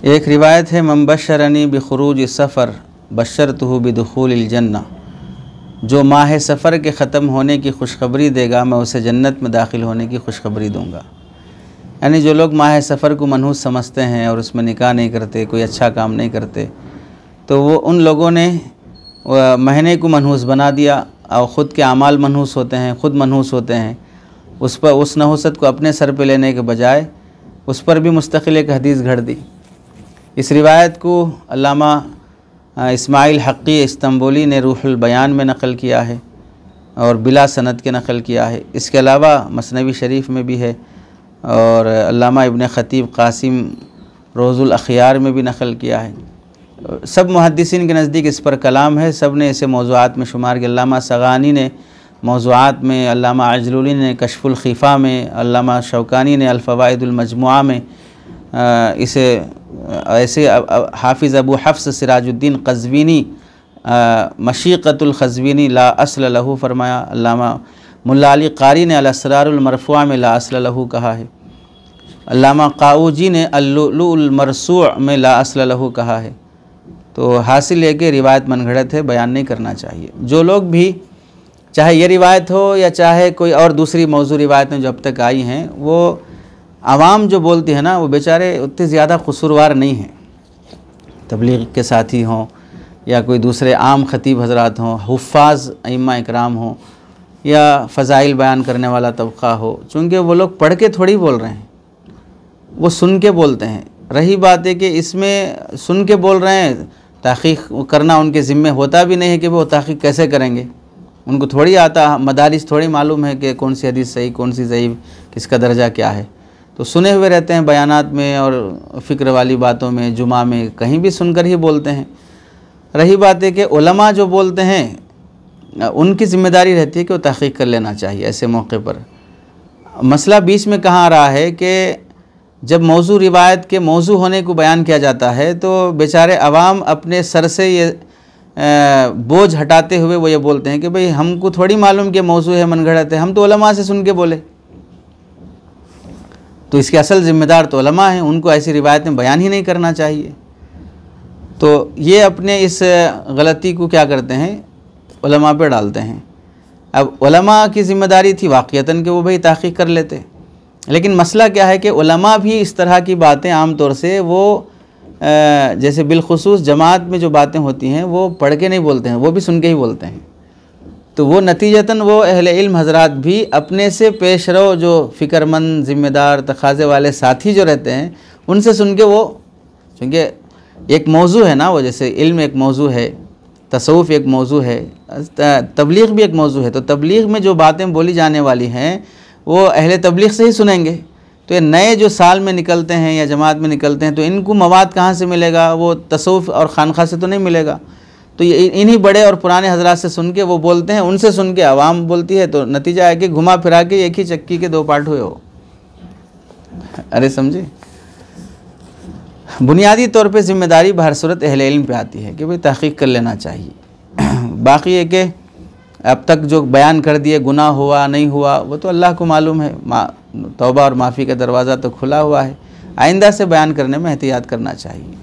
एक रिवायत है, मन बशरनी बिखुरूज सफ़र बशरतहु बिदुखूलिल जन्ना, जो माह सफ़र के ख़त्म होने की खुशखबरी देगा मैं उसे जन्नत में दाखिल होने की खुशखबरी दूंगा। यानी जो लोग माह सफ़र को मनहूस समझते हैं और उसमें निकाह नहीं करते, कोई अच्छा काम नहीं करते, तो वो उन लोगों ने महीने को मनहूस बना दिया और ख़ुद के अमाल मनहूस होते हैं, ख़ुद मनहूस होते हैं। उस पर उस नहुसत को अपने सर पे लेने के बजाय उस पर भी मुस्तकिल एक हदीस घड़ दी। इस रिवायत को अल्लामा इस्माइल हक़ी इस्तंबुली ने रूहुल बयान में नक़ल किया है और बिला सनद के नक़ल किया है। इसके अलावा मसनवी शरीफ में भी है और अल्लामा इब्न ख़तीब क़ासिम रोज़ुल अख़ियार में भी नक़ल किया है। सब मुहद्दिसीन के नज़दीक इस पर कलाम है, सब ने इसे मौज़ूआत में शुमार किया। अल्लामा सगानी ने मौज़ूआत में, अल्लामा अजलुली ने कश्फुल ख़िफ़ा में, अल्लामा शौकानी ने अल-फ़वाइदुल मजमुआ में इसे ऐसे हाफिज़ अबू हफ्स सिराजुद्दीन क़ज़वीनी मशीक़तुल क़ज़वीनी ला अस्ल लहू फरमाया। अल्लामा मुल्ला अली क़ारी ने अल-असरारुल मरफ़ूआ में ला अस्ल लहू कहा है। अल्लामा क़ाऊजी ने अल-लुलुल मरसूअ में ला अस्ल लहू कहा है। तो हासिल है कि रिवायत मनगढ़ंत है, बयान नहीं करना चाहिए। जो लोग भी, चाहे ये रिवायत हो या चाहे कोई और दूसरी मौजू रिवायतें जो अब तक आई हैं, वो आवाम जो बोलती है ना, वो बेचारे उतने ज़्यादा कसूरवार नहीं हैं। तबलीग के साथी हों या कोई दूसरे आम ख़तीब हज़रात हों, हुफ़्फ़ाज़ अइम्मा इकराम हों या फ़ज़ाइल बयान करने वाला तबक़ा हो, चूँकि वो लोग पढ़ के थोड़ी बोल रहे हैं, वो सुन के बोलते हैं। रही बात है कि इसमें सुन के बोल रहे हैं, तहक़ीक़ करना उनके ज़िम्मे होता भी नहीं है कि वो तहक़ीक़ कैसे करेंगे। उनको थोड़ी आता, मदारिस थोड़ी मालूम है कि कौन सी हदीस सही, कौन सी ज़ईफ़, किसका दर्जा क्या है। तो सुने हुए रहते हैं बयानात में और फ़िक्र वाली बातों में, जुमा में, कहीं भी सुनकर ही बोलते हैं। रही बात है कि उलमा जो बोलते हैं उनकी ज़िम्मेदारी रहती है कि वो तहक़ीक़ कर लेना चाहिए ऐसे मौके पर। मसला बीच में कहाँ आ रहा है कि जब मौजू रिवायत के मौजू होने को बयान किया जाता है तो बेचारे अवाम अपने सर से ये बोझ हटाते हुए वो ये बोलते हैं कि भाई हमको थोड़ी मालूम कि मौजू है, मनगढ़ंत है, हम तो उलमा से सुन के बोले। तो इसके असल ज़िम्मेदार तो उलमा हैं, उनको ऐसी रिवायतें बयान ही नहीं करना चाहिए। तो ये अपने इस गलती को क्या करते हैं, उलमा पे डालते हैं। अब उलमा की ज़िम्मेदारी थी वाक़ियतन कि वो भाई तहक़ीक़ कर लेते, लेकिन मसला क्या है कि उलमा भी इस तरह की बातें आम तौर से वो जैसे बिलखुसूस जमात में जो बातें होती हैं वो पढ़ के नहीं बोलते हैं, वो भी सुन के ही बोलते हैं। तो वो नतीजतन वो अहले इल्म हज़रात भी अपने से पेशरो जो फ़िक्रमंद, ज़िम्मेदार, तक़ाज़े वाले साथी जो रहते हैं उनसे सुन के वो, चूँकि एक मौजू है ना, वो जैसे इल्म एक मौजू है, तसव्वुफ़ एक मौजू है, तबलीग भी एक मौजू है। तो तबलीग में जो बातें बोली जाने वाली हैं वो अहले तबलीग से ही सुनेंगे। तो ये नए जो साल में निकलते हैं या जमात में निकलते हैं तो इनको मवाद कहाँ से मिलेगा, वो तसव्वुफ़ और खानखा से तो नहीं मिलेगा। तो ये इन्हीं बड़े और पुराने हज़रात से सुन के वो बोलते हैं, उनसे सुन के आवाम बोलती है। तो नतीजा है कि घुमा फिरा के एक ही चक्की के दो पार्ट हुए हो। अरे समझे, बुनियादी तौर पे ज़िम्मेदारी बहर सूरत अहले इल्म पे आती है कि भाई तहक़ीक़ कर लेना चाहिए। बाकी है कि अब तक जो बयान कर दिए, गुनाह हुआ नहीं हुआ वो तो अल्लाह को मालूम है। तौबा और माफ़ी का दरवाज़ा तो खुला हुआ है। आइंदा से बयान करने में एहतियात करना चाहिए।